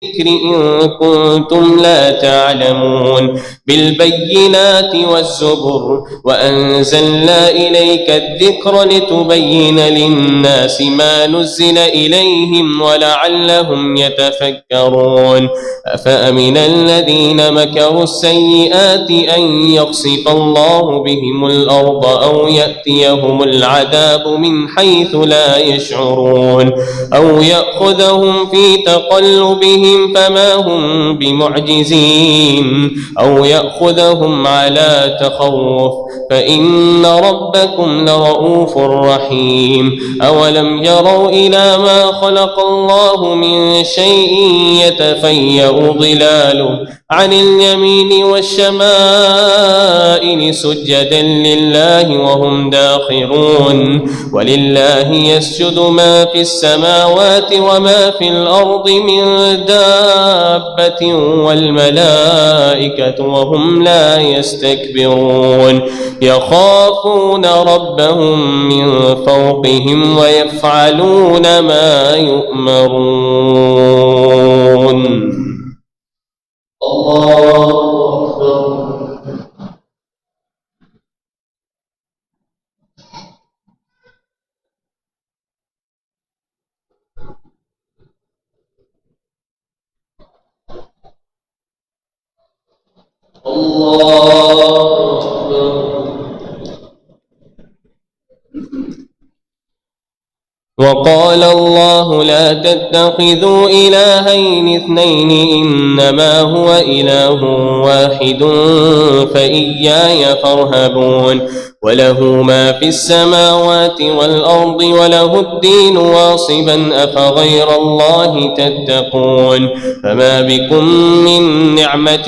الذكر إن كنتم لا تعلمون بالبينات والزبر وأنزلنا إليك الذكر لتبين للناس ما نزل إليهم ولعلهم يتفكرون أفأمن الذين مكروا السيئات أن يخسف الله بهم الأرض أو يأتيهم العذاب من حيث لا يشعرون أو يأخذهم في تقلبهم فما هم بمعجزين أو يأخذهم على تخوف فإن ربكم لرؤوف رحيم أولم يروا إلى ما خلق الله من شيء يتفيأ ظلاله عن اليمين والشمائل سجدا لله وهم داخرون ولله يسجد ما في السماوات وما في الأرض من دابة والملائكة وهم لا يستكبرون يخافون ربهم من فوقهم ويفعلون ما يؤمرون. الله أكبر. الله أكبر. وقال الله لا تتخذوا إلهين اثنين إنما هو إله واحد فإياي فارهبون وله ما في السماوات والأرض وله الدين واصبا أفغير الله تتقون فما بكم من نعمة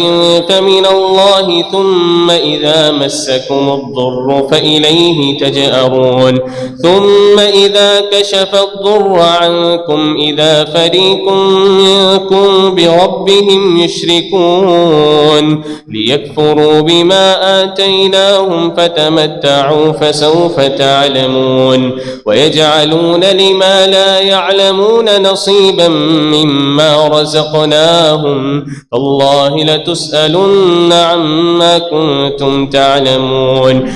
فمن الله ثم إذا مسكم الضر فإليه تجأرون ثم إذا كشف الضر عنكم إذا فريق منكم بربهم يشركون ليكفروا بما آتيناهم فتمتعوا فسوف تعلمون ويجعلون لما لا يعلمون نصيبا مما رزقناهم تالله لتسألن عما كنتم تعلمون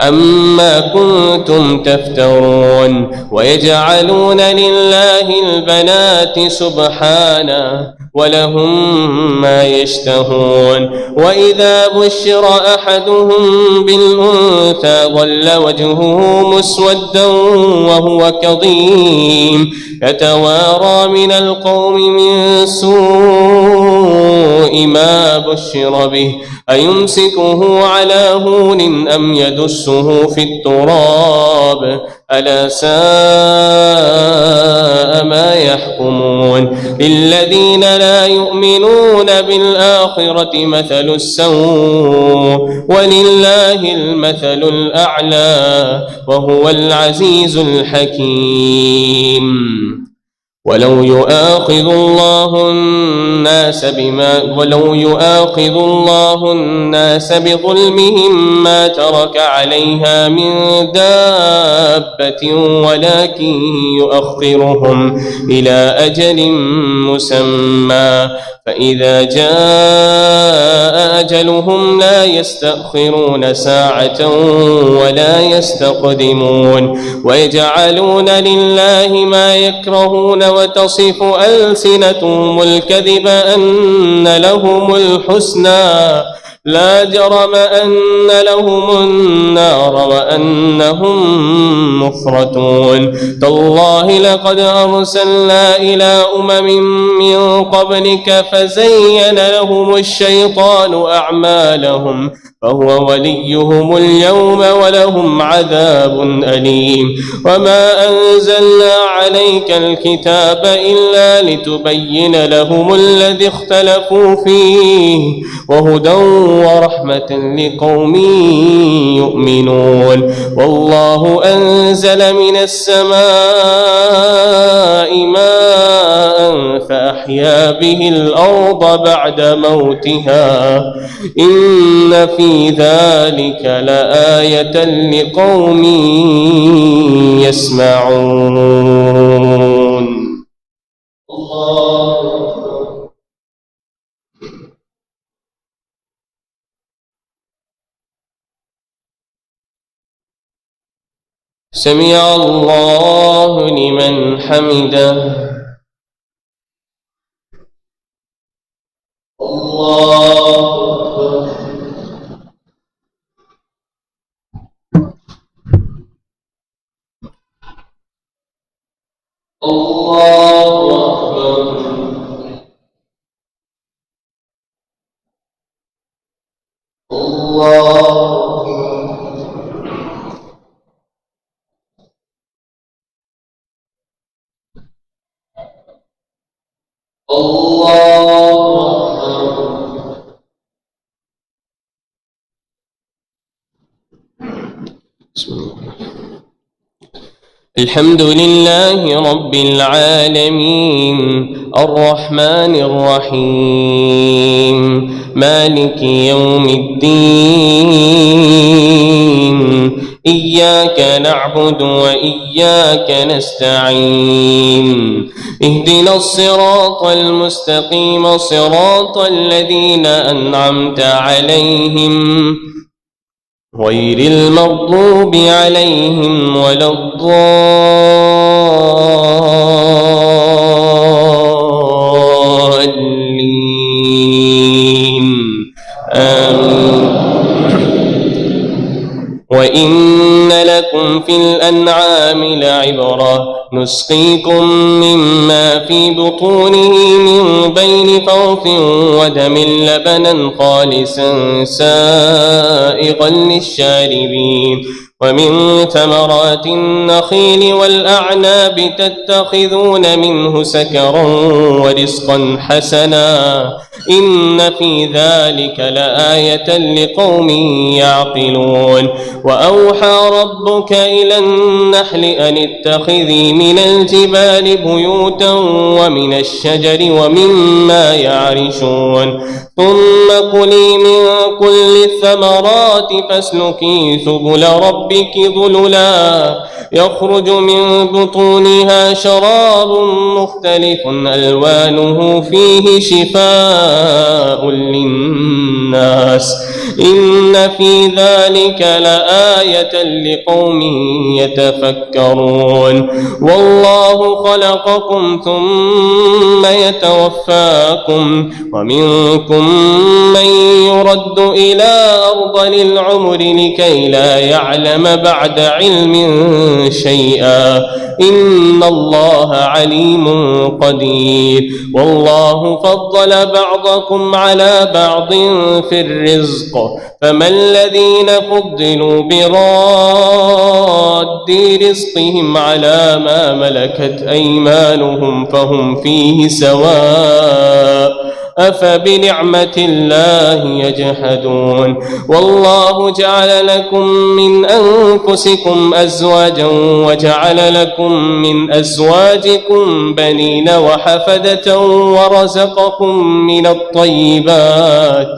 أما كنتم تفترون ويجعلون لله البنات سبحانه ولهم ما يشتهون وإذا بشر أحدهم بالأنثى ظل وجهه مسودا وهو كظيم يتوارى من القوم من سوء ما بشر به أيمسكه على هون أم يدسه في التراب ألا ساء ما يحكمون للذين لا يؤمنون بالآخرة مثل السوء ولله المثل الأعلى وهو العزيز الحكيم ولو يؤاخذ الله الناس بظلمهم ما ترك عليها من دابة ولكن يؤخرهم إلى أجل مسمى فإذا جاء أجلهم لا يستأخرون ساعة ولا يستقدمون ويجعلون لله ما يكرهون وتصف ألسنتهم الكذب أن لهم الحسنى لا جرم أن لهم النار وأنهم مفرطون تالله لقد أرسلنا إلى من قبلك فزين لهم الشيطان أعمالهم فهو وليهم اليوم ولهم عذاب أليم وما أنزلنا عليك الكتاب إلا لتبين لهم الذي اختلفوا فيه وهدى ورحمة لقوم يؤمنون والله أنزل من السماء ماء فأحيا به الأرض بعد موتها إن في ذلك لآية لقوم يسمعون. الله سمع الله لمن حمده. الله أكبر. الله الحمد لله رب العالمين الرحمن الرحيم مالك يوم الدين إياك نعبد وإياك نستعين اهدنا الصراط المستقيم صراط الذين أنعمت عليهم غير المغضوب عليهم ولا الضالين آمين. وإن لكم في الأنعام لعبرة نسقيكم مما في بطونه من بين فرث ودم لبنا خالصا سائغا للشاربين ومن ثمرات النخيل والأعناب تتخذون منه سكرا ورزقا حسنا إن في ذلك لآية لقوم يعقلون. وأوحى ربك إلى النحل أن اتخذي من الجبال بيوتا ومن الشجر ومما يعرشون ثم كلي من كل الثمرات فاسلكي سبل ربك ذللا يخرج من بطونها شراب مختلف ألوانه فيه شفاء للناس إن في ذلك لآية لقوم يتفكرون. والله خلقكم ثم يتوفاكم ومنكم من يرد إلى أرذل العمر لكي لا يعلم بعد علم شيئا إن الله عليم قدير. والله فضل بعضكم على بعض في الرزق فما الذين فضلوا براد رزقهم على ما ملكت أيمانهم فهم فيه سواء أفبنعمة الله يجحدون. والله جعل لكم من أنفسكم أزواجا وجعل لكم من أزواجكم بنين وحفدة ورزقكم من الطيبات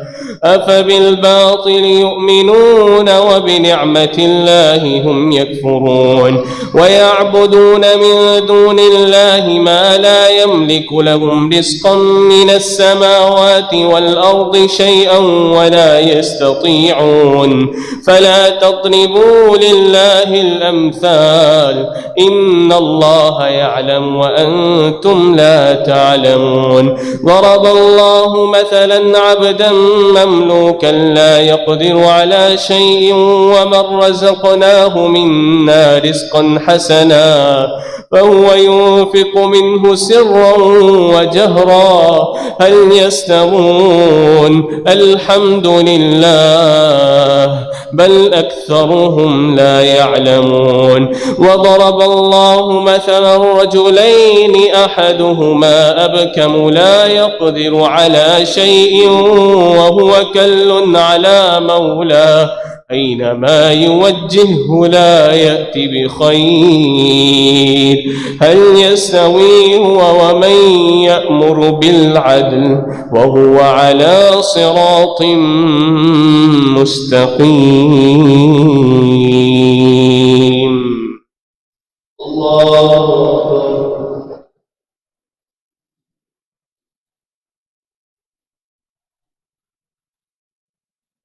أفبالباطل يؤمنون وبنعمة الله هم يكفرون. ويعبدون من دون الله ما لا يملك لهم رزقا من السماوات والأرض شيئا ولا يستطيعون فلا تضربوا لله الأمثال إن الله يعلم وأنتم لا تعلمون. ضرب الله مثلا عبدا مملوكا لا يقدر على شيء ومن رزقناه منا رزقا حسنا فهو ينفق منه سرا وجهرا هل يستوون الحمد لله بل أكثرهم لا يعلمون. وضرب الله مثلا رجلين أحدهما أبكم لا يقدر على شيء وهو كل على مولاه أينما يوجهه لا يأتي بخير هل يستوي هو ومن يأمر بالعدل وهو على صراط مستقيم. الله أكبر.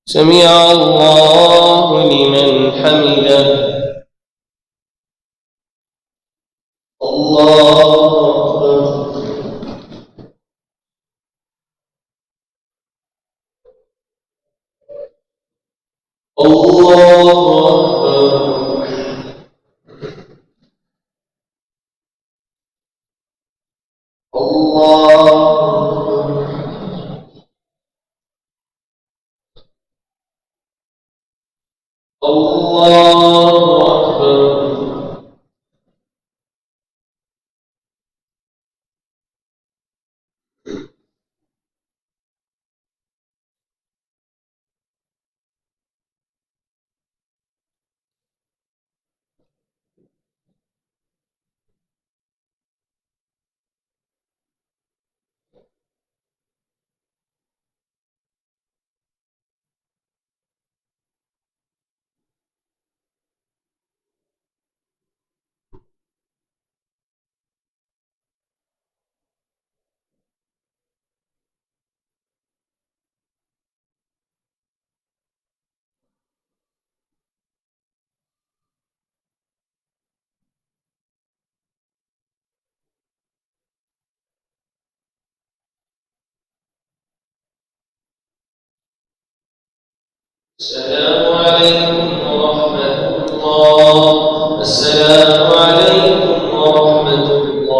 سمع الله لمن حمده. السلام عليكم ورحمة الله. السلام عليكم ورحمة الله.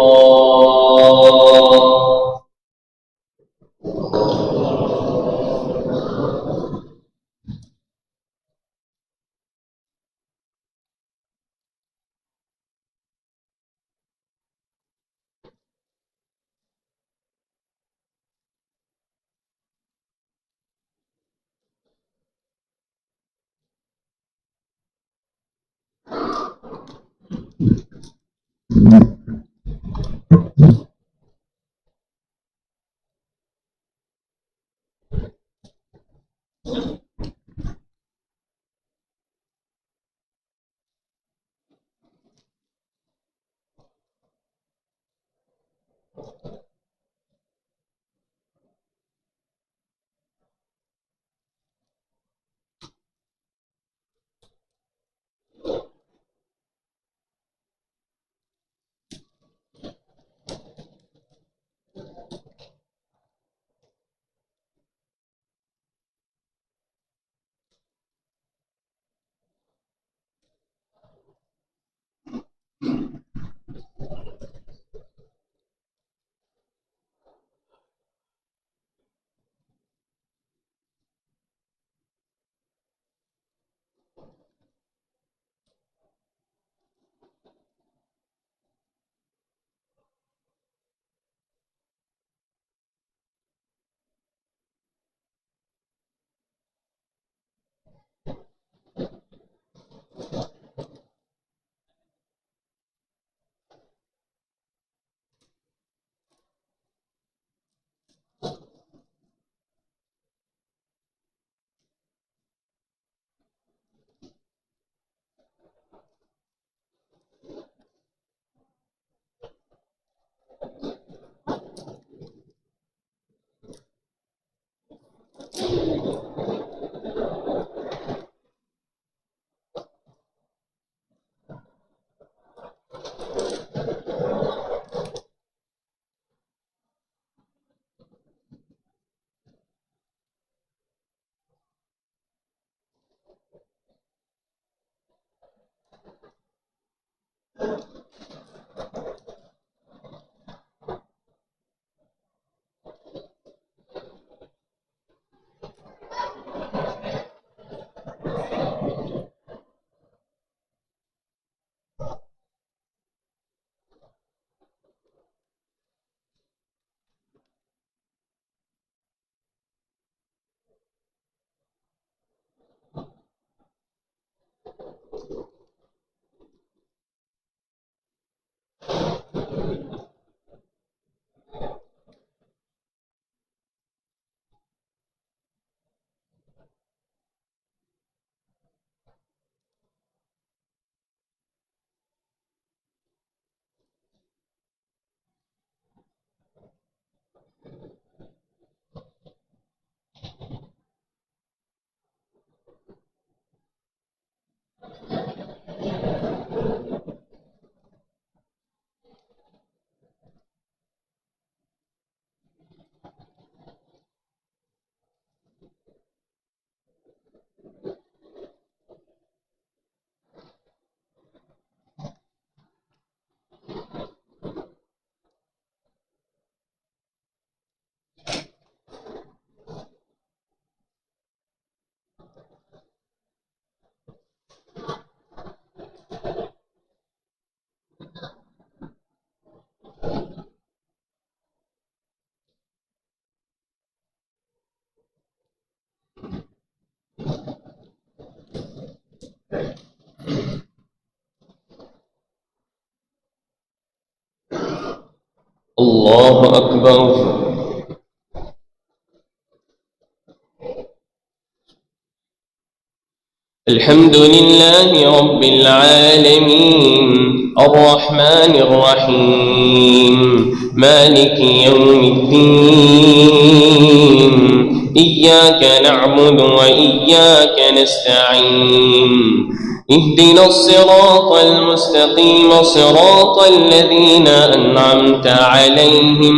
الله أكبر. الحمد لله رب العالمين الرحمن الرحيم مالك يوم الدين إياك نعبد وإياك نستعين اهدنا الصراط المستقيم صراط الذين أنعمت عليهم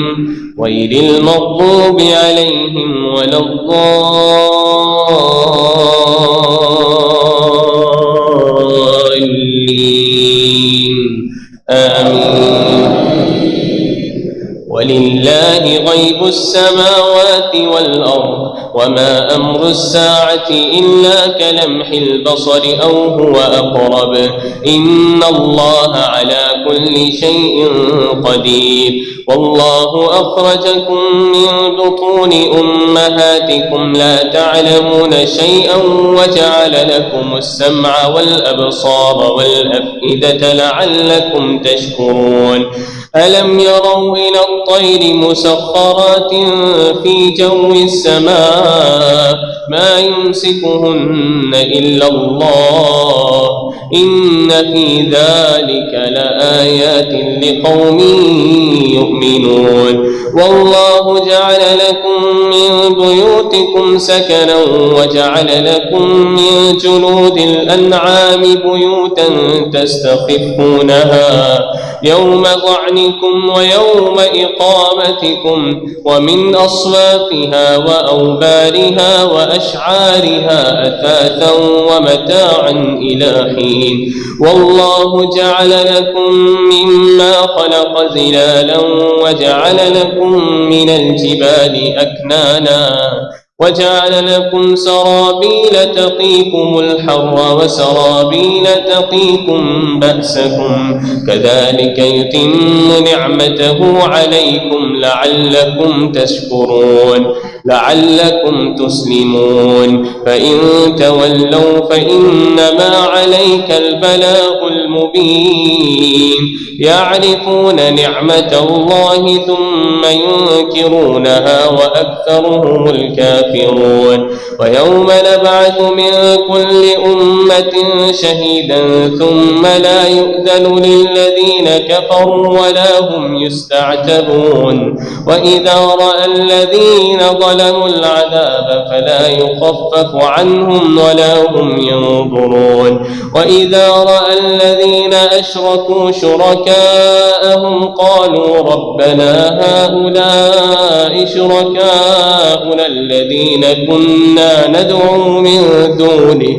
غير المغضوب عليهم ولا الضالين غيب السماوات والأرض وما أمر الساعة إلا كلمح البصر أو هو أقرب إن الله على كل شيء قدير والله أخرجكم من بطون أمهاتكم لا تعلمون شيئا وجعل لكم السمع والأبصار والأفئدة لعلكم تشكرون ألم يروا إلى الطير مسخرات في جو السماء ما يمسكهن إلا الله إن في ذلك لآيات لقوم يؤمنون والله جعل لكم من بيوتكم سكنا وجعل لكم من جلود الأنعام بيوتا تستخفونها يوم ظعنكم ويوم إقامتكم ومن أصوافها وأوبارها وأشعارها أثاثا ومتاعا إلى حين والله جعل لكم مما خلق ظلالا وجعل لكم من الجبال أكنانا وجعل لكم سرابيل تقيكم الحر وسرابيل تقيكم بأسكم كذلك يتم نعمته عليكم لعلكم تشكرون لعلكم تسلمون فإن تولوا فإنما عليك البلاغ المبين يعرفون نعمة الله ثم ينكرونها وأكثرهم الكافرون ويوم نبعث من كل أمة شهيدا ثم لا يؤذن للذين كفروا ولا هم يستعتبون وإذا رأى الذين ظلموا العذاب فلا يخفف عنهم ولا هم ينظرون وإذا رأى الذين أشركوا شركاءهم قالوا ربنا هؤلاء شركاؤنا الذين كنا ندعو من دونك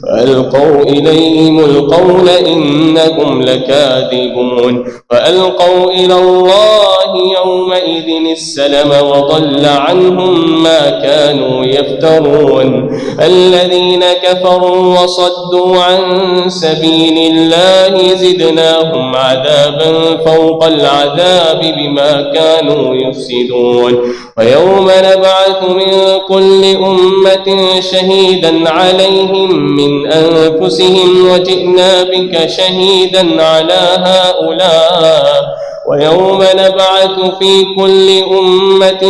فألقوا إليهم القول إنكم لكاذبون فألقوا إلى الله يومئذ السلم وضل عنهم ما كانوا يفترون الذين كفروا وصدوا عن سبيل الله زدناهم عذابا فوق العذاب بما كانوا يفسدون ويوم نبعث من كل أمة شهيدا عليهم من أنفسهم وجئنا بك شهيدا على هؤلاء ويوم نبعث في كل أمة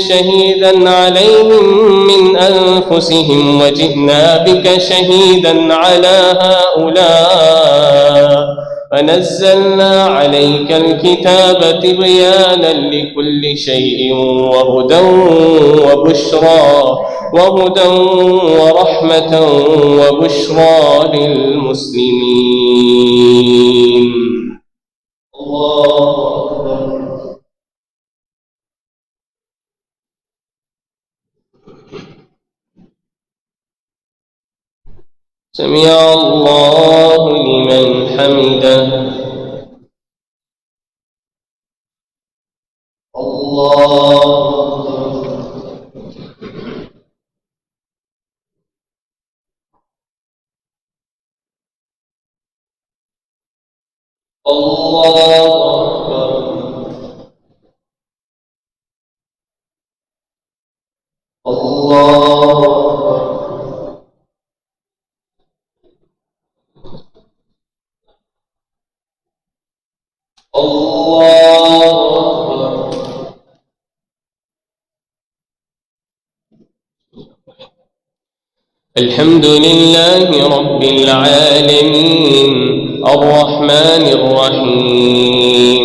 شهيدا عليهم من أنفسهم وجئنا بك شهيدا على هؤلاء فنزلنا عليك الكتاب تبيانا لكل شيء وهدى ورحمة وبشرى للمسلمين الله أكبر سمع الله لمن حمده الله الحمد لله رب العالمين الرحمن الرحيم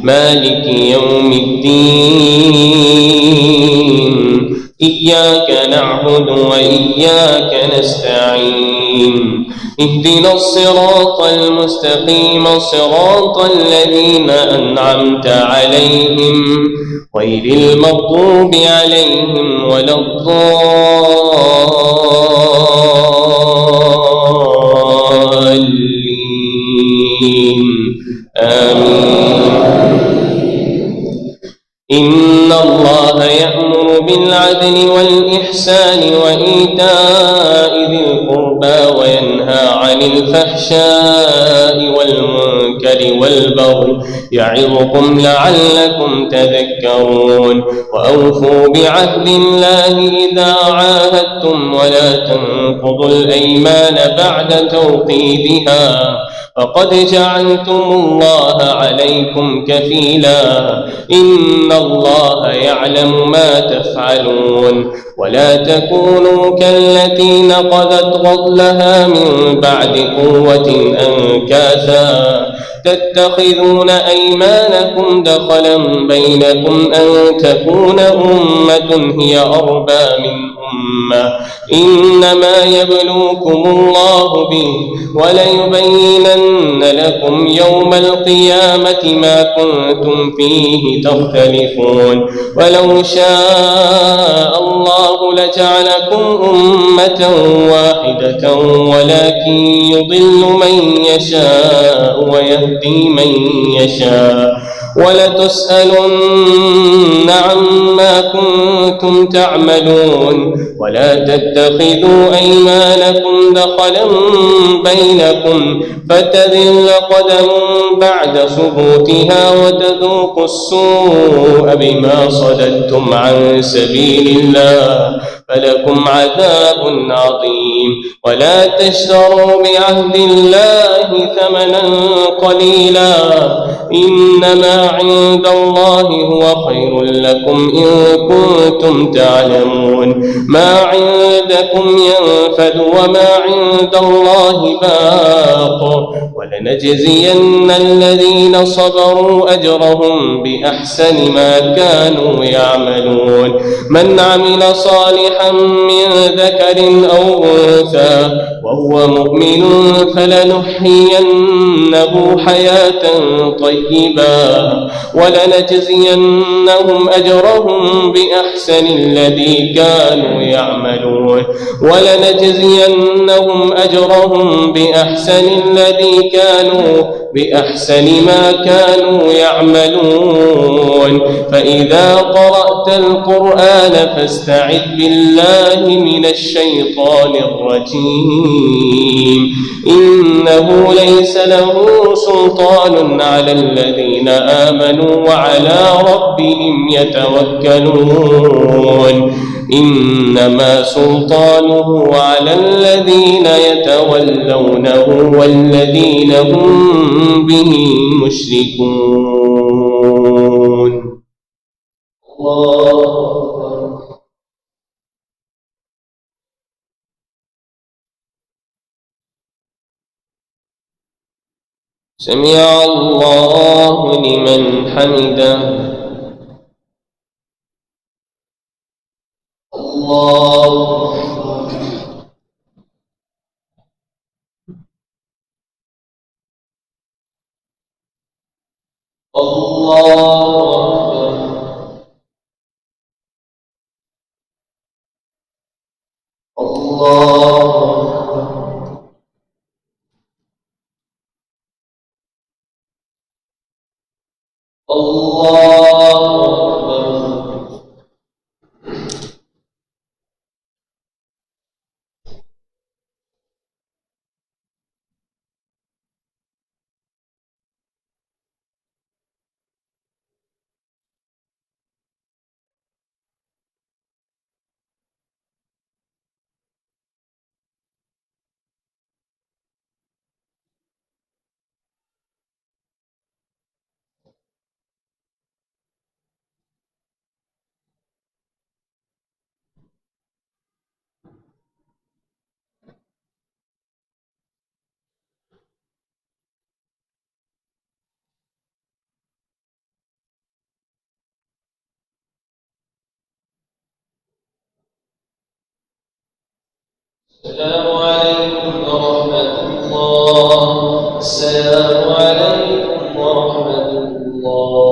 مالك يوم الدين إياك نعبد وإياك نستعين اهدنا الصراط المستقيم صراط الذين أنعمت عليهم غير المغضوب عليهم ولا الضالين آمين إن الله بالعدل والإحسان وإيتاء ذي القربى وينهى عن الفحشاء والمنكر والبغي يعظكم لعلكم تذكرون وأوفوا بعهد الله إذا عاهدتم ولا تنقضوا الأيمان بعد توقيدها فقد جعلتم الله عليكم كفيلا إن الله يعلم ما تفعلون ولا تكونوا كالتي نقضت غزلها من بعد قوة أنكاثا تتخذون أيمانكم دخلا بينكم أن تكون أمة هي أربى من أمة إنما يبلوكم الله به وليبينن لكم يوم القيامة ما كنتم فيه تختلفون ولو شاء الله لجعلكم أمة واحدة ولكن يضل من يشاء ويهدي من يشاء ولتسألن عما كنتم تعملون ولا تتخذوا أيمانكم دخلا بينكم فتذل قدم بعد ثبوتها وتذوقوا السوء بما صددتم عن سبيل الله فلكم عذاب عظيم ولا تشتروا بعهد الله ثمنا قليلا إنما عند الله هو خير لكم إن كنتم تعلمون ما عندكم ينفد وما عند الله باق ولنجزين الذين صبروا أجرهم بأحسن ما كانوا يعملون من عمل صالحا من ذكر أو أنثى وهو مؤمن فلنحيينه حياة طيبة ولنجزينهم أجرهم بأحسن الذي كانوا يعملون ولنجزينهم أجرهم بأحسن ما كانوا يعملون فإذا قرأت القرآن فاستعذ بالله من الشيطان الرجيم إنه ليس له سلطان على الذين آمنوا وعلى ربهم يتوكلون إنما سلطانه على الذين يتولونه والذين هم به مشركون الله سمع الله لمن حمده الله السلام عليكم ورحمة الله. السلام عليكم ورحمة الله.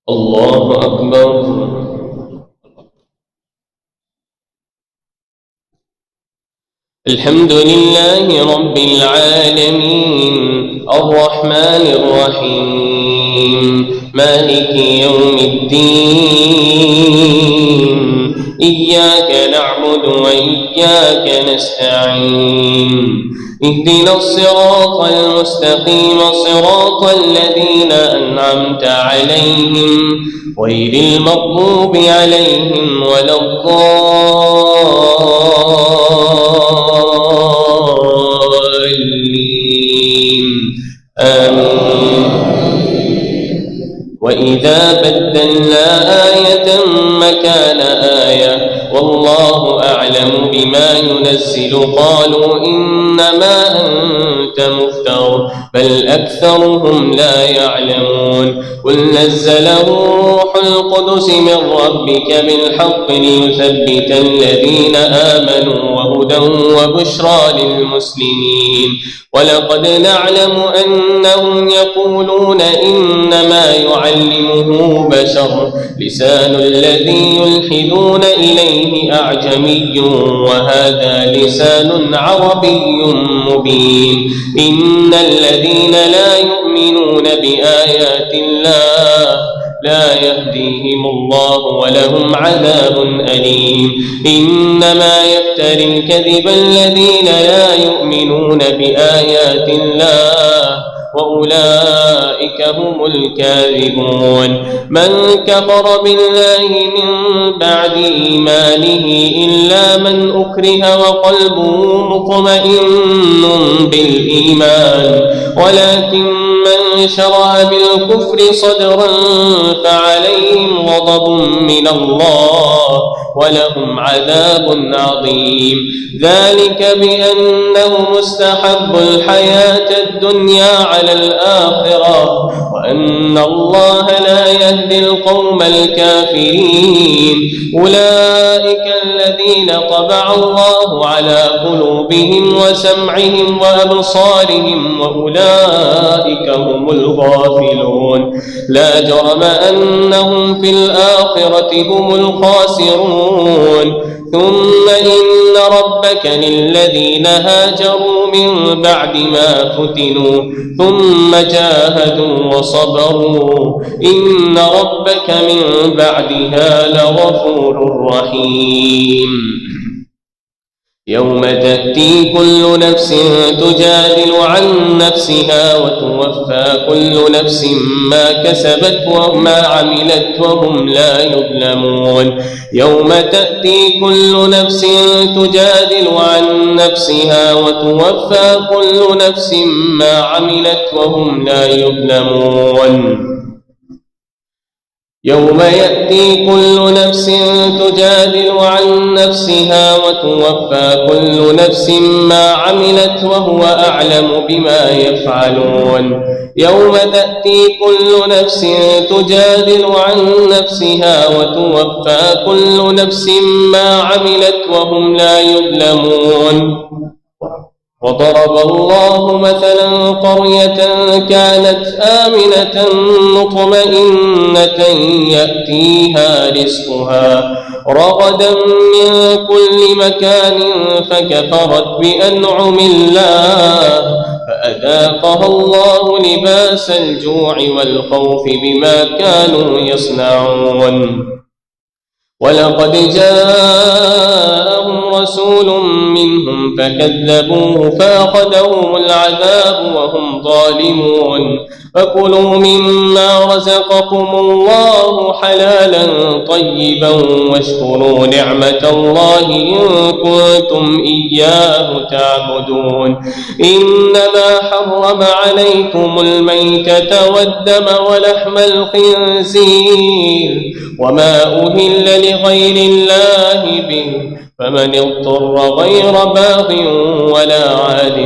الله أكبر. الحمد لله رب العالمين الرحمن الرحيم مالك يوم الدين إياك نعبد وإياك نستعين اهدنا الصراط المستقيم صراط الذين أنعمت عليهم غير المغضوب عليهم ولا الضالين آمين. وإذا بدلنا آية مكان آية والله أعلم بما ينزل قالوا إنما أنت مفتر بل أكثرهم لا يعلمون قل نزله روح القدس من ربك بالحق ليثبت الذين آمنوا وهدى وبشرى للمسلمين ولقد نعلم أنهم يقولون إنما يعلمه بشر لسان الذي يلحدون إليه أعجمي وهذا لسان عربي مبين إن الذين لا يؤمنون بآيات الله لا يهديهم الله ولهم عذاب أليم إنما يفتري الكذب الذين لا يؤمنون بآيات الله وأولئك هم الكاذبون من كفر بالله من بعد إيمانه إلا من أكره وقلبه مطمئن بالإيمان ولكن من شرع بالكفر صدرا فعليهم غضب من الله ولهم عذاب عظيم ذلك بأنهم استحبوا الحياة الدنيا على الآخرة وأن الله لا يهدي القوم الكافرين أولئك الذين طبع الله على قلوبهم وسمعهم وأبصارهم وأولئك هم الغافلون لا جرم أنهم في الآخرة هم الخاسرون ثم إن ربك للذين هاجروا من بعد ما فتنوا ثم جاهدوا وصبروا إن ربك من بعدها لغفور رحيم يوم تأتي كل نفس تجادل عن نفسها وتوفى كل نفس ما كسبت وما عملت وهم لا يظلمون يوم تأتي كل نفس تجادل عن نفسها وتوفى كل نفس ما عملت وهم لا يظلمون يوم يأتي كل نفس تجادل عن نفسها وتوفى كل نفس ما عملت وهو أعلم بما يفعلون يوم تأتي كل نفس تجادل عن نفسها وتوفى كل نفس ما عملت وهم لا يظلمون وضرب الله مثلا قرية كانت آمنة مطمئنة يأتيها رزقها رغدا من كل مكان فكفرت بأنعم الله فأذاقها الله لباس الجوع والخوف بما كانوا يصنعون ولقد جاءهم رسول منهم فكذبوه فأخذهم العذاب وهم ظالمون فكلوا مما رزقكم الله حلالا طيبا واشكروا نعمة الله إن كنتم إياه تعبدون. إنما حرم عليكم الميتة والدم ولحم الخنزير وما أهل لغير الله به، فمن اضطر غير باغ ولا عاد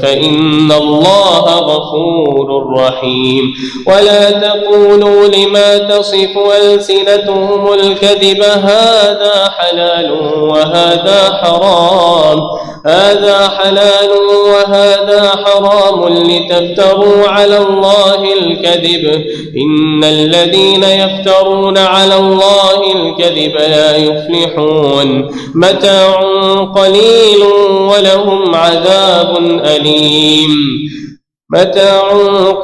فإن الله غفور رحيم. ولا تقولوا لما تصف ألسنتهم الكذب هذا حلال وهذا حرام، هذا حلال وهذا حرام لتفتروا على الله الكذب، إن الذين يفترون على الله الكذب لا يفلحون. متاع قليل ولهم عذاب أليم، متاع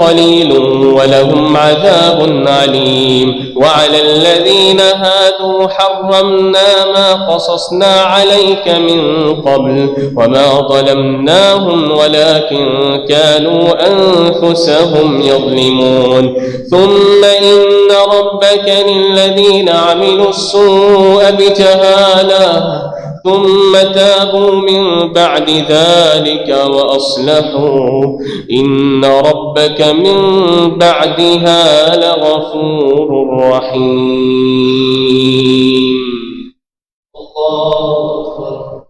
قليل ولهم عذاب عليم. وعلى الذين هادوا حرمنا ما قصصنا عليك من قبل وما ظلمناهم ولكن كانوا أنفسهم يظلمون. ثم إن ربك للذين عملوا السوء بجهالة ثم تابوا من بعد ذلك وأصلحوا إن ربك من بعدها لغفور رحيم. الله أكبر.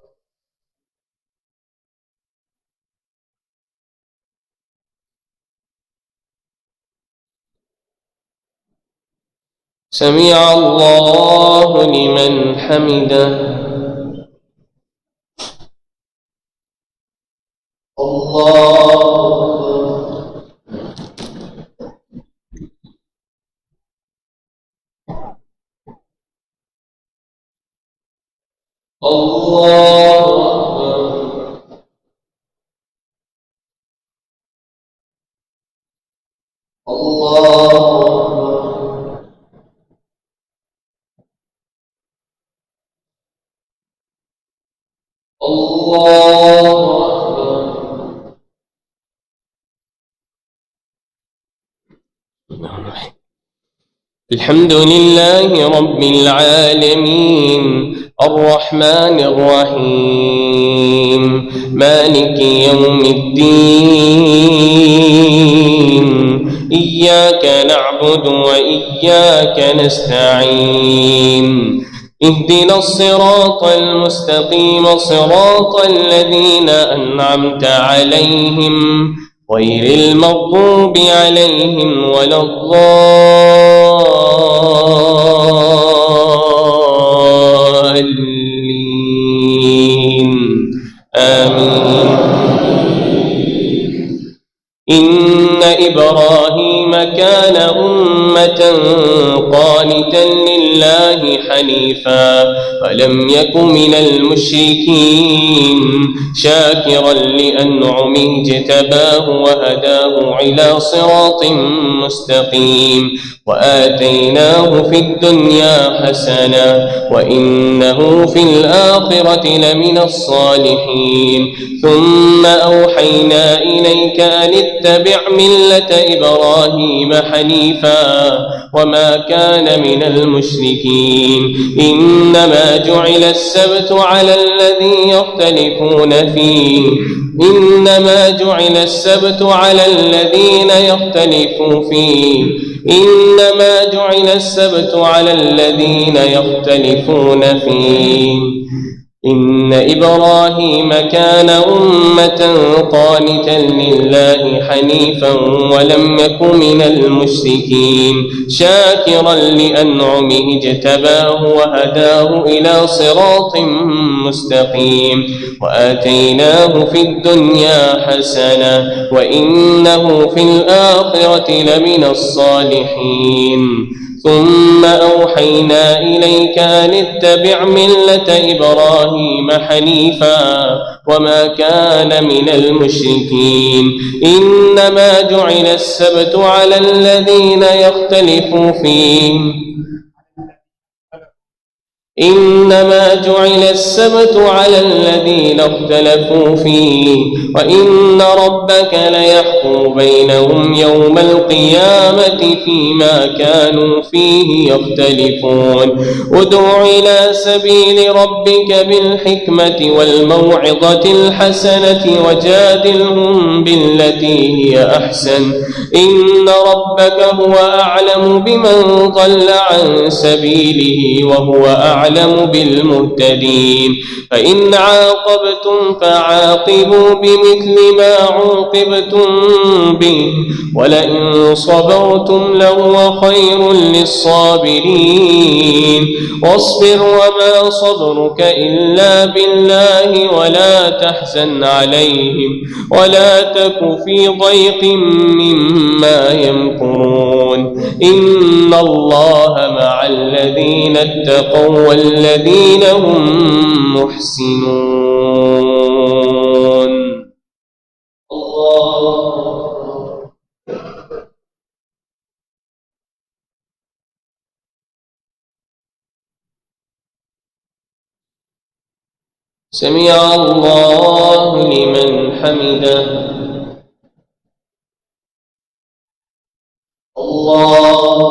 سمع الله لمن حمده. الحمد لله رب العالمين الرحمن الرحيم مالك يوم الدين إياك نعبد وإياك نستعين اهدنا الصراط المستقيم صراط الذين أنعمت عليهم غير المغضوب عليهم ولا الضالين آمين. إن إبراهيم كان أمة قانتا لله حنيفا ولم يك من المشركين شاكرا لأنعمه اجتباه وهداه إلى صراط مستقيم وآتيناه في الدنيا حسنة وإنه في الآخرة لمن الصالحين. ثم أوحينا إليك أن اتبع ملة إبراهيم حنيفا وما كان من المشركين. إنما جعل السبت على الذي يختلفون فيه إنما جعل السبت على الذين يختلفون فيه إنما جعل السبت على الذين يختلفون فيه. إن إبراهيم كان أمة قانتا لله حنيفا ولم يك من المشركين شاكرا لأنعمه اجتباه وهداه إلى صراط مستقيم وآتيناه في الدنيا حسنة وإنه في الآخرة لمن الصالحين. ثم أوحينا إليك أن اتبع ملة إبراهيم حنيفا وما كان من المشركين. إنما جعل السبت على الذين يختلفون فيه إنما جعل السبت على الذين اختلفوا فيه وإن ربك ليحكم بينهم يوم القيامة فيما كانوا فيه يختلفون ادع إلى سبيل ربك بالحكمة والموعظة الحسنة وجادلهم بالتي هي أحسن إن ربك هو أعلم بمن ضل عن سبيله وهو أعلم بالمهتدين فإن عاقبتم فعاقبوا بمثل ما عوقبتم به ولئن صبرتم لهو خير للصابرين واصبر وما صبرك إلا بالله ولا تحزن عليهم ولا تك في ضيق مما يمكرون إن الله مع الذين اتقوا والذين هم محسنون الله سمع الله لمن حمده الله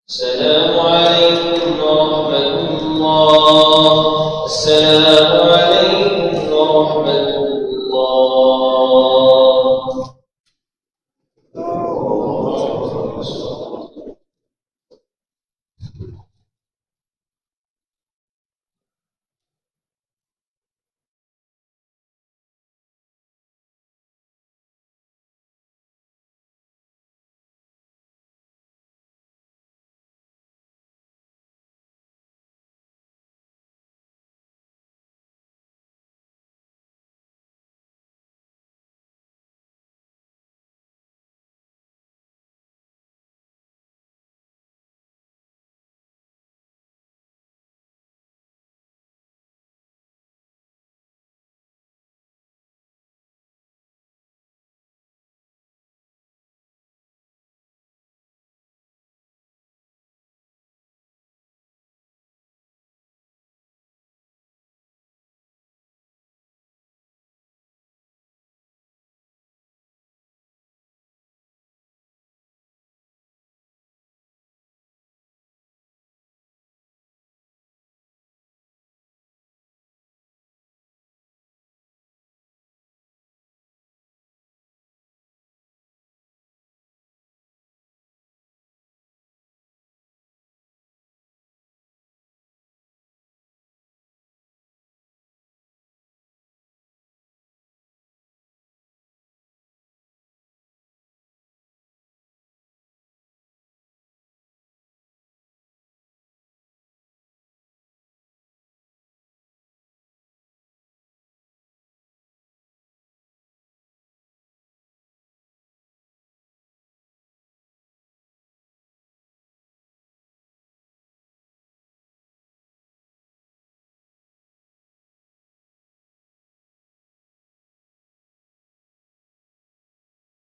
السلام عليكم ورحمة الله. السلام عليكم